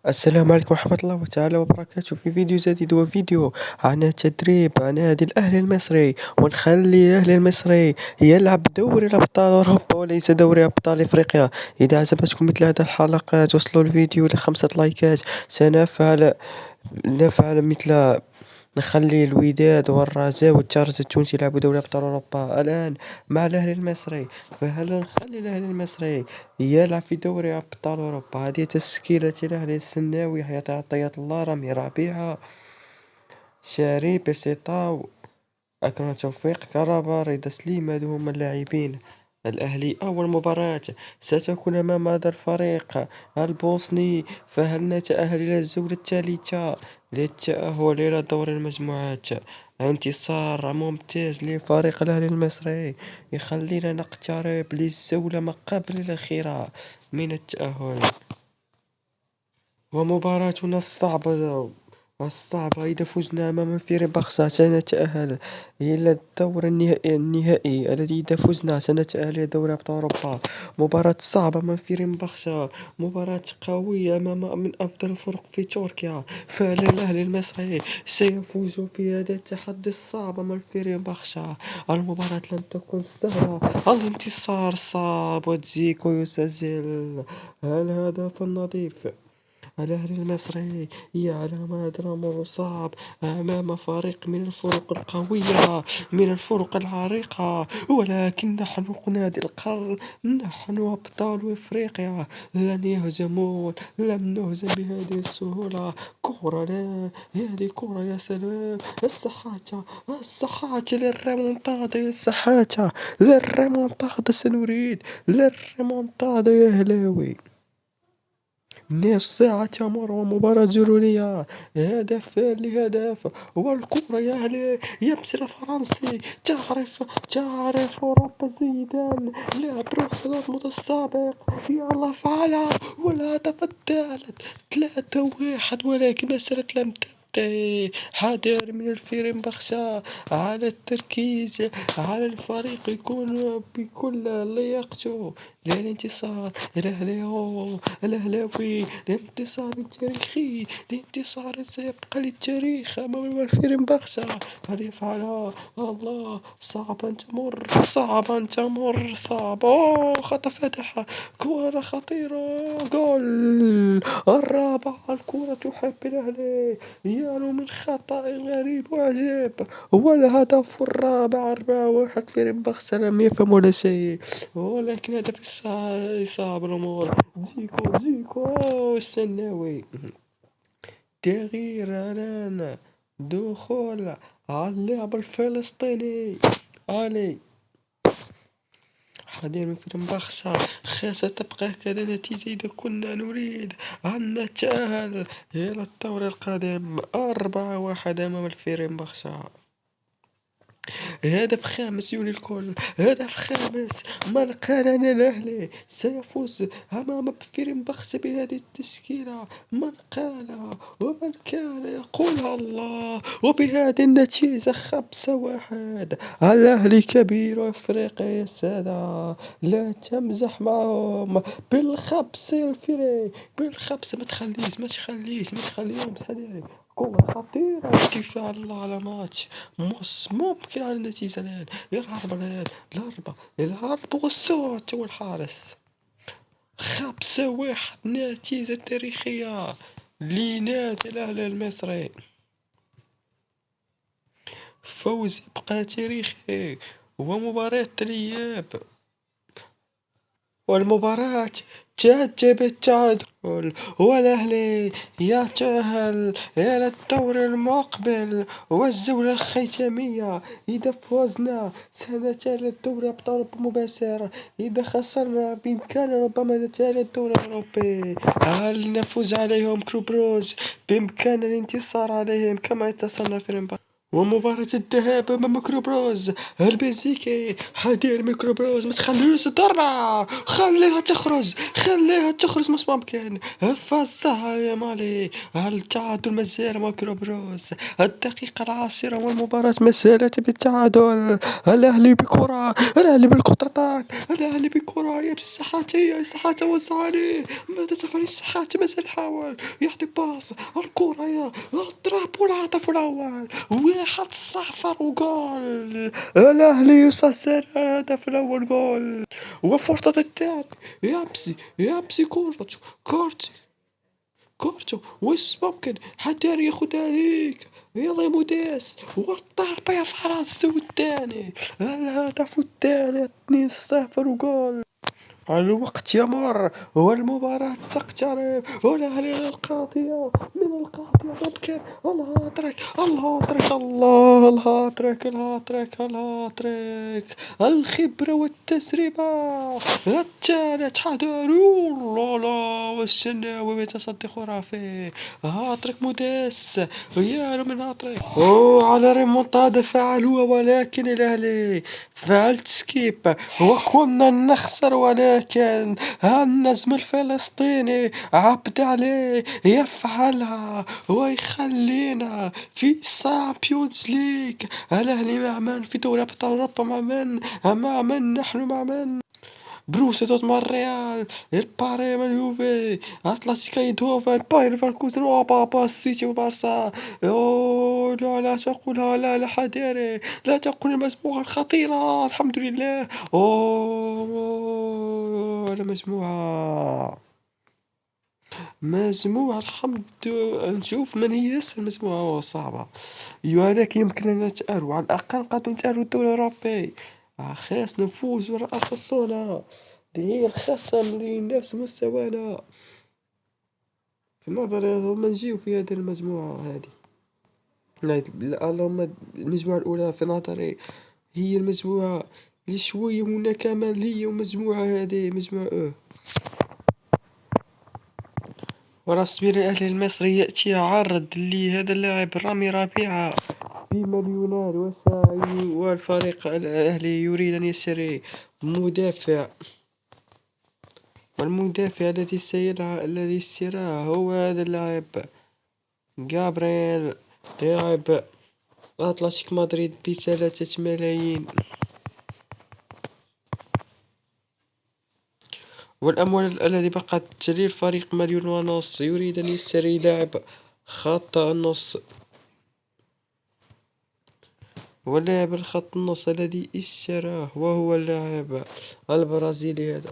السلام عليكم ورحمة الله تعالى وبركاته. في فيديو جديد وفيديو عن تدريب نادي الأهلي المصري، ونخلي الأهلي المصري يلعب دوري الأبطال أوروبا وليس دوري أبطال إفريقيا. إذا عجبتكم مثل هذه الحلقات وصلوا الفيديو لخمسة لايكات سنفعل مثل نخلي الوداد والرجاء والترجي التونسي يلعبوا دوري أبطال أوروبا الآن مع الأهلي المصري. فهل نخلي الأهلي المصري يلعب في دوري أبطال أوروبا؟ هذه تشكيلة الأهلي: السناوي، عطية الله، رامي ربيعة، شاري، بيرسيتاو، أكرم توفيق، كهربا، رضا سليم. هادو هما اللاعبين. الأهلي أول مباراة ستكون أمام هذا الفريق البوسني. فهل نتأهل إلى الجولة الثالثة للتأهل إلى دور المجموعات؟ انتصار ممتاز لفريق الأهلي المصري يخلينا نقترب للجولة ما قبل الأخيرة من التأهل. ومباراتنا الصعبة إذا فزنا أمام فيربخسا سنتأهل إلى الدور النهائي الذي إذا فزنا سنتأهل إلى دوري أبطال أوروبا. مباراة صعبة أمام فيربخسا، مباراة قوية أمام من أفضل الفرق في تركيا. فعلا الأهلي المصري سيفوز في هذا التحدي الصعب أمام فيربخسا. المباراة لن تكون سهلة، الانتصار صعب وتجيكو يسجل الهدف النظيف. الأهلي المصري يعلم هذا الأمر صعب أمام فريق من الفرق القوية، من الفرق العريقة، ولكن نحن نادي القرن، نحن أبطال إفريقيا، لن يهزمون، لم نهزم بهذه السهولة. كرة لا، هذه كرة يا سلام. السحاتة للريمونتادا، يا السحاتة للريمونتادا سنريد، للريمونتادا يا أهلاوي. نص ساعة تمر ومباراة جنونية، هدف لهدف، والكرة يعني يمثل الفرنسي. تعرف أوروبا جيدا، لاعب روسيا دورتموند السابق، يلا فعلها. والهدف الثالث 3-1، ولكن مسألة لم تنتهي. حذر من الفيرنبخشة، على التركيز على الفريق يكون بكل لياقته للانتصار. الأهلاوي لانتصار تاريخي، لانتصار سيبقى للتاريخ أمام فيرنبخشة. هل يفعلها؟ الله، صعبا تمر خطأ فتح، كرة خطيرة، جول الرابع. الكرة تحب الأهلي، يانو من خطأ غريب وعجيب، والهدف الرابع 4-1. فيرنبخشة لم يفهم ولا شيء، ولكن هدف يصعب الأمور. زيكو السناوي، تغيير الآن، دخول على اللاعب الفلسطيني علي. حاليا من فيرنبخشة ستبقى هكذا نتيجة إذا كنا نريد أن نتأهل إلى الدور القادم. 4-1 أمام الفيرنبخشة. هدف خامس يوني الكل، هدف خامس. من قال أن الأهلي سيفوز أمام فيرنبخشة بهذه التشكيلة؟ من قال ومن كان يقولها الله. وبهذه النتيجة 5-1. الأهلي كبير أفريقيا يا سادة، لا تمزح معهم. بالخبز يا الفريق، بالخبز. ما تخليهم حذاري. كرة خطيرة، دفاع الله على ماتش مش ممكن على النتيجة الآن. الهرب والصوت والحارس. 5-1 نتيجة تاريخية لنادي الأهلي المصري. فوز يبقى تاريخي. ومباراة الإياب والمباراة تأتي بالتعادل، والأهلي يتأهل إلى الدور المقبل والجولة الختامية. إذا فزنا سنتأهل الدوري أبطال مباشرة، إذا خسرنا بإمكاننا ربما نتأهل الدوري الأوروبي. هل نفوز عليهم كلوب روج؟ بإمكاننا الانتصار عليهم كما انتصرنا في ومباراة الذهاب أمام ميكروبروز البلجيكي. حذر ميكروبروز، ما تخليهاش تضربة، خليها تخرج مش ممكن. فازها يا مالي. التعادل مازال ميكروبروز. الدقيقة 10 والمباراة ما زالت بالتعادل. الأهلي بالقطرطاق، الأهلي بكرة يا بالسحاتي وزع عليه. ماذا تفعل السحاتي؟ مازال يحاول يعطي باص الكرة يا الضرب والهدف الأول. 1-0 وجول. الأهلي يسجل الهدف الأول جول. وفرصة الثاني. يمسي كورتو وش ممكن حتى ياخدها عليك. يلا يا مداس، والضربة يا فرنسا والثاني. الهدف الثاني 2-0 وجول. الوقت يمر والمباراة تقترب. والأهلي من القاضية ممكن. الهاتريك. الخبرة والتجربة. الثالث حضر. لا والشناوي بتصدي خرافي. هاتريك مداس. يا من هاتريك. على ريمونتادا فعلوها، ولكن الأهلي فعل سكيب وكنا نخسر. ولكن النجم الفلسطيني عبد عليه يفعلها ويخلينا في الشامبيونز ليج. الأهلي مع من في دوري أبطال أوروبا؟ مع من نحن مع من؟ بروسيا دورتموند، الريال، الباريما، اليوفي، اتلتيكو ايندهوفن، باير ليفركوزن، وبابا السيتي وبارسا. لا تقولها، لا حذاري، لا تقل المجموعة الخطيرة. الحمد لله. المجموعة الحمد. نشوف من هي أسهل مجموعة صعبة. هذاك يمكننا نتأهلوا، على الأقل نقدروا نتأهلوا الدوري الأوروبي. خاص نفوز ولا أساسونا. هي الخاصة اللي نفس مستوانا. في نظري هما نجيو في هذه المجموعة هذه. اللهم المجموعة الأولى في نظري هي المجموعة اللي شوية هناك أمل. هي ومجموعة هذه مجموعة وراسبيري الأهلي المصري يأتي عرض لهذا اللاعب رامي ربيعة بمليونات وسعي. والفريق الأهلي يريد أن يشتري مدافع، والمدافع الذي اشتراه هو هذا اللاعب جابرييل، لاعب أتلتيك مدريد ب3 ملايين. والأموال الذي بقت للفريق 1.5 مليون. يريد أن يشتري لاعب خط النص، واللاعب الخط النص الذي اشتراه وهو اللاعب البرازيلي هذا.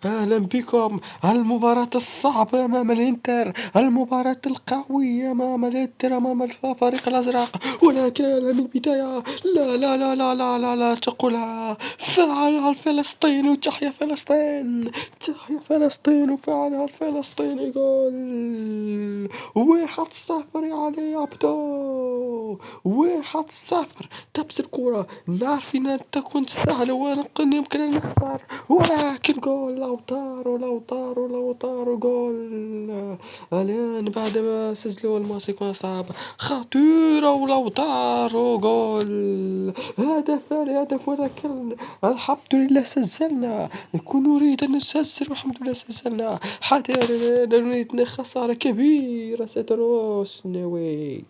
أهلا بكم. المباراة الصعبة أمام الإنتر، المباراة القوية أمام الإنتر، أمام الفريق الأزرق. ولكن من البداية لا تقولها. فعلها الفلسطيني وتحيا فلسطين. وفعلها الفلسطيني. جول. 1-0 يا علي عبدو. 1-0. تبس الكرة. نعرف أنها تكون سهلة يمكن أن نخسر، ولكن جول لو طاروا جول. الآن بعدما سجلوا الموسيقى صعبة خطيرة ولو طاروا جول. هدف ولكن الحمد لله سجلنا. كنا نريد أن نسجل والحمد لله سجلنا. حتى نريد خسارة كبيرة ستنوش نوي،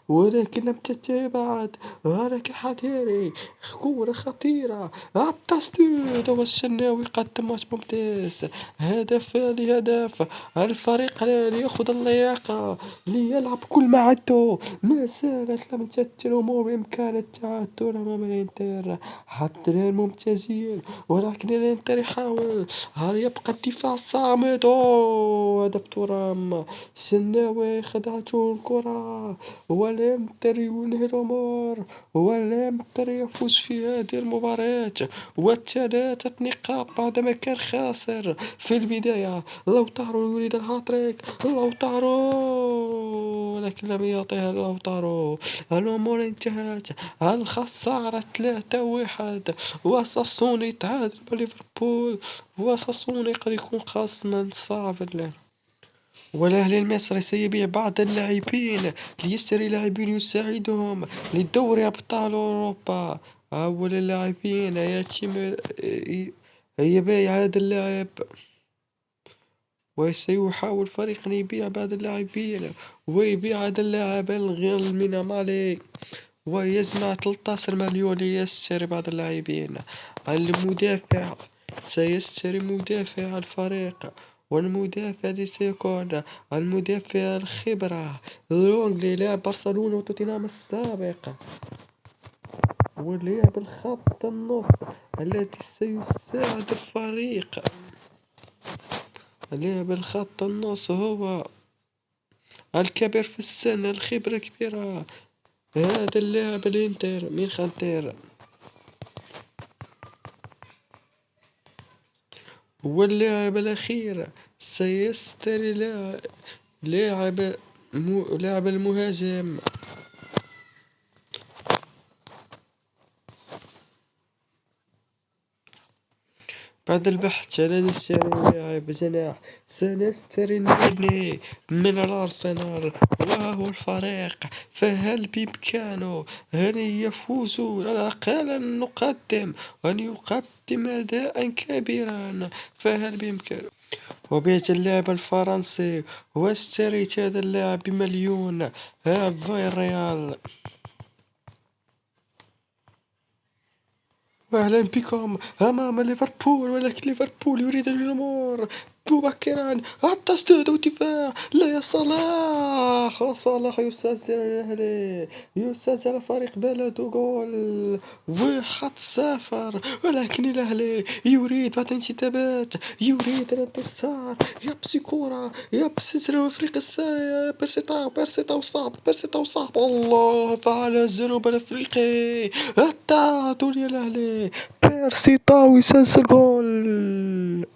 ولكن لم تنتهي بعد. ولكن حذاري، كورة خطيرة. التسديد والشناوي قدم ماتش ممتاز. هدف لهدف. الفريق الآن يأخذ اللياقة ليلعب كل ما عنده. ما زالت لم تتم الأمور بإمكان التعادل أمام الإنتر. حتى الآن ممتازين، ولكن الإنتر يحاول. هل يبقى الدفاع صامد؟ هدف ترام. الشناوي خدعته الكرة، والإنتر ينهي الأمور، والإنتر يفوز في هذه المباراة و3 نقاط بعدما كان خاسر في البداية. لوتارو يريد الهاتريك، لكن لم يعطيها لوتارو. الأمور انتهت. الخسارة 3-1. وساسوني تعادل مع ليفربول. وساسوني قد يكون خصما صعبا له. والأهلي المصري سيبيع بعض اللاعبين ليشتري لاعبين يساعدهم لدوري أبطال أوروبا. أول اللاعبين يتم بيع هذا اللاعب، وسيحاول فريق أن يبيع بعض اللاعبين ويبيع هذا اللاعب غير من مالي، ويجمع 13 مليون ليشتري بعض اللاعبين. المدافع سيشتري مدافع الفريق، والمدافع الذي سيكون المدافع الخبرة لونغلي لاعب برشلونة وتوتنهام السابق، ولعب الخط النص الذي سيساعد الفريق. لاعب الخط النص هو الكبير في السن، الخبرة كبيرة، هذا اللاعب الانتر من خنتير. واللاعب الأخير سيشتري لاعب لاعب المهاجم. بعد البحث على نشتري لاعب جناح سنشتري نوني من الأرسنال وهو الفريق، فهل بإمكانه أن يفوز على الأقل أن يقدم أداء كبيرا؟ فهل بإمكانه؟ وبيت اللاعب الفرنسي واشتريت هذا اللاعب ب1 مليون فياريال. أهلا بكم أمام ليفربول، ولكن ليفربول يريد الجمهور مبكرا التسديد والدفاع. لا يا صلاح، وصلاح يسجل الأهلي، يسجل فريق بلده جول 1-0. ولكن الأهلي يريد بعد انتدابات، يريد الانتصار، يبسي كورة، يبسي سلام أفريقيا السارية. بيرسيتا وصعب الله فعل الجنوب الأفريقي التعادل يا الأهلي. بيرسي تاو يسجل جول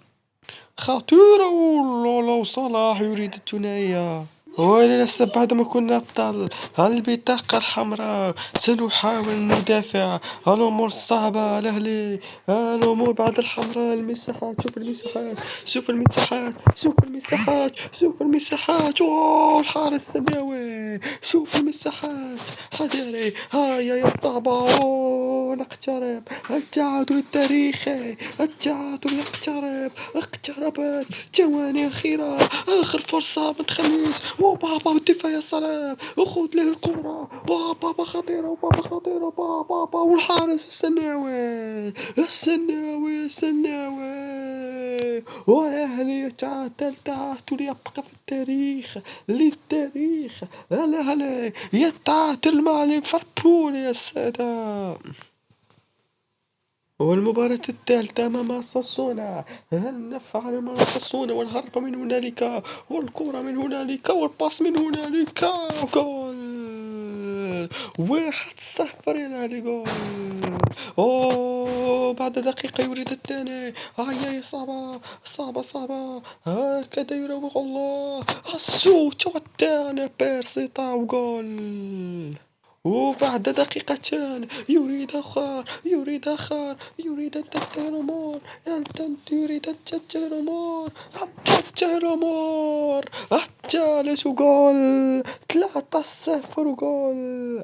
خطيرة، والله صلاح يريد الثنائية. وللأسف بعدما كنا أبطال البطاقة الحمراء سنحاول أن ندافع. الأمور صعبة الأهلي، الأمور بعد الحمراء. المساحات، شوف المساحات، شوف المساحات، شوف المساحات، شوف المساحات. أوه الحارس السماوي، شوف المساحات حذري، هاي يا صعبة. أوه نقترب التعادل التاريخي، التعادل يقترب، اقتربت ثواني أخيرة، آخر فرصة من خميس. وبابا الدفاع يا سلام، وخذ له الكرة، وبابا خطيرة، وبابا خطيرة، بابا والحارس السناوي. والأهلي يتعادل تعادل يبقى في التاريخ، للتاريخ. الأهلي يتعادل مع ليفربول يا سادة. والمباراة الثالثة أمام ساسونا، هل نفعل مع ساسونا والهرب من هنالك والكرة من هنالك والباص من هنالك جول 1-0 يا الأهلي جول. أوه بعد دقيقة يريد الثاني، هاي صعبة هكذا يراوغ الله الشوط والثاني بيرسي تاو جول. وبعد دقيقتان يريد أن تنتهي الأمور، الثالث جول 3-0 جول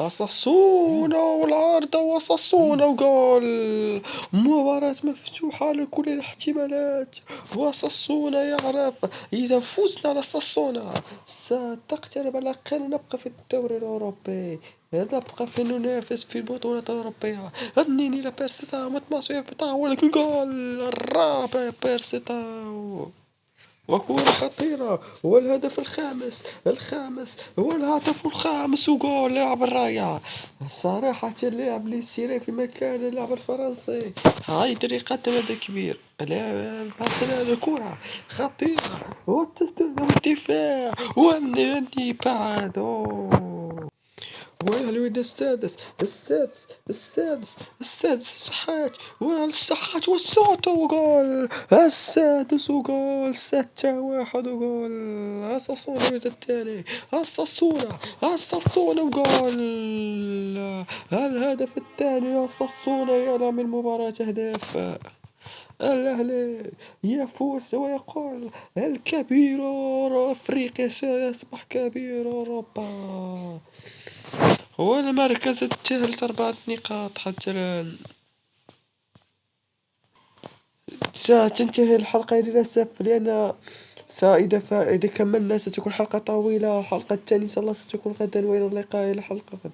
أساسونا، والعارضة وأساسونا وجول. مباراة مفتوحة على كل الاحتمالات، وأساسونا يعرف إذا فزنا على أساسونا ستقترب على الأقل نبقى في الدوري الأوروبي، نبقى في ننافس في البطولة الأوروبية. النيني لبيرسيتاو متماسك بتاعه، ولكن جول الرابع بيرسيتاو وكرة خطيرة. والهدف الخامس وجول لاعب الراية. صراحة اللاعب اللي يصير في مكان اللاعب الفرنسي هاي طريقة هذا كبير. الكرة خطيرة والتسديد والدفاع والنني بعد. والولد السادس الشحات والصوت وجول السادس وجول 6-1 وجول أساسونا. الولد الثاني أساسونا وجول الهدف الثاني. أساسونا يرى من مباراة أهداف الأهلي يفوز ويقول الكبير أفريقيا سيصبح كبير أوروبا. هو المركز الثالث 4 نقاط حتى الآن. ستنتهي الحلقة للأسف، لأن إذا كملنا ستكون حلقة طويلة. الحلقة الثانية إن شاء الله ستكون غدا، وإلى اللقاء إلى حلقة غدا.